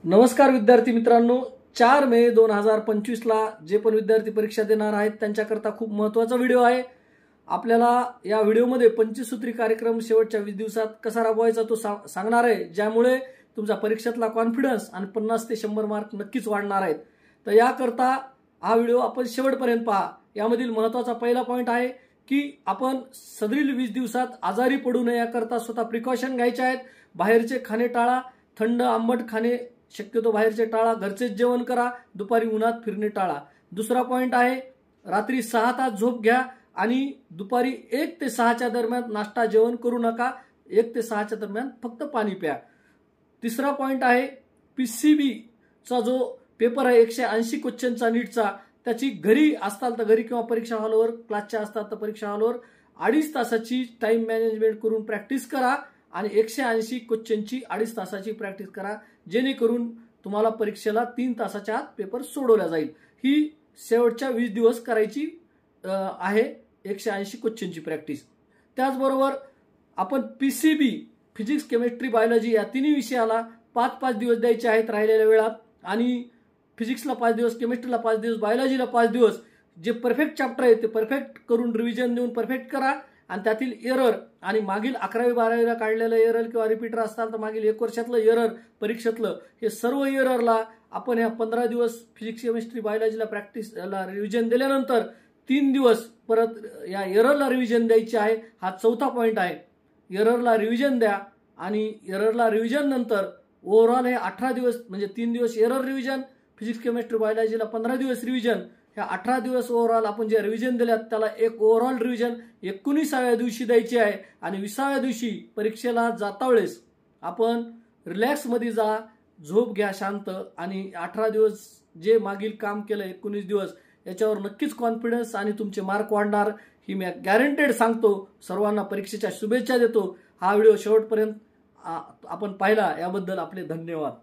नमस्कार विद्यार्थी मित्रांनो, 4 मे 2025 ला जे पण विद्यार्थी परीक्षा देणार आहेत त्यांच्याकरता खूप महत्त्वाचा व्हिडिओ आहे। आपल्याला या व्हिडिओमध्ये पंचसूत्री कार्यक्रम शेवटच्या 20 दिवसात कसा राबवायचा तो सांगणार आहे, ज्यामुळे तुमचा परीक्षेतला कॉन्फिडन्स आणि 50 ते 100 मार्क नक्कीच वाढणार आहेत। तर याकरता हा व्हिडिओ आपण शेवटपर्यंत पहा। यामधील महत्त्वाचा पहिला पॉइंट आहे की आपण सदरील 20 दिवसात आजारी पडू नये याकरता स्वतः प्रिकॉशन घ्यायचे आहेत। बाहेरचे खाणे टाळा, थंड आंबट खाणे शक्यतो बाहेरचे टाळा, घरचेच जेवण करा, दुपारी उन्हात फिरणे टाळा। दुसरा पॉइंट आहे रात्री 6 तास झोप घ्या आणि दुपारी 1 ते 6 च्या दरम्यान नाश्ता जेवण करू नका। 1 ते 6 च्या दरम्यान फक्त पाणी प्या। तिसरा पॉइंट आहे पीसीबी चा जो पेपर आहे 180 क्वेश्चनचा नीटचा, त्याची घरी असताल तर घरी किंवा परीक्षा हॉलवर, क्लासच्या असतात तर परीक्षा हॉलवर 2.5 तासाची टाइम मॅनेजमेंट करून प्रॅक्टिस करा आणि 180 क्वेश्चनची 2.5 तासाची प्रॅक्टिस करा, जेणेकरून तुम्हाला परीक्षेला 3 तासाच्या आत पेपर सोडवला जाईल। ही शेवटच्या 20 दिवस करायची आहे 180 क्वेश्चनची प्रॅक्टिस। त्याचबरोबर आपण पीसीबी फिजिक्स, केमिस्ट्री, बायोलॉजी या तिन्ही विषयाला 5-5 दिवस द्यायचे आहेत राहिलेल्या वेळात, आणि फिजिक्सला 5 दिवस, केमिस्ट्रीला 5 दिवस, बायोलॉजीला 5 दिवस। जे परफेक्ट चॅप्टर आहे ते परफेक्ट करून रिव्हिजन देऊन परफेक्ट करा आणि त्यातील एरर आणि मागील 11वी 12वीला काढलेलं एरर किंवा रिपीटर असताल तर मागील 1 वर्षातलं एरर परीक्षेतलं, हे सर्व एररला आपण या 15 दिवस फिजिक्स, केमिस्ट्री, बायोलॉजीला प्रॅक्टिसला रिव्हिजन दिल्यानंतर 3 दिवस परत या एररला रिव्हिजन द्यायची आहे। हा चौथा पॉइंट आहे। एररला रिव्हिजन द्या आणि एररला रिव्हिजन नंतर ओव्हरऑल हे 18 दिवस, म्हणजे 3 दिवस एरर रिव्हिजन, फिजिक्स, केमिस्ट्री, बायोलॉजीला 15 दिवस रिव्हिजन, ह्या 18 दिवस ओव्हरऑल आपण जे रिव्हिजन दिल्यात त्याला एक ओव्हरऑल रिव्हिजन 19व्या दिवशी द्यायची आहे। आणि 20व्या दिवशी परीक्षेला जाता वेळेस आपण रिलॅक्स मध्ये जा, झोप घ्या शांत, आणि 18 दिवस जे मागील काम केलं 19 दिवस याच्यावर नक्कीच कॉन्फिडन्स आणि तुमचे मार्क वाढणार, ही मी गॅरंटेड सांगतो। सर्वांना परीक्षेच्या शुभेच्छा देतो। हा व्हिडिओ शेवटपर्यंत आपण पाहिला याबद्दल आपले धन्यवाद।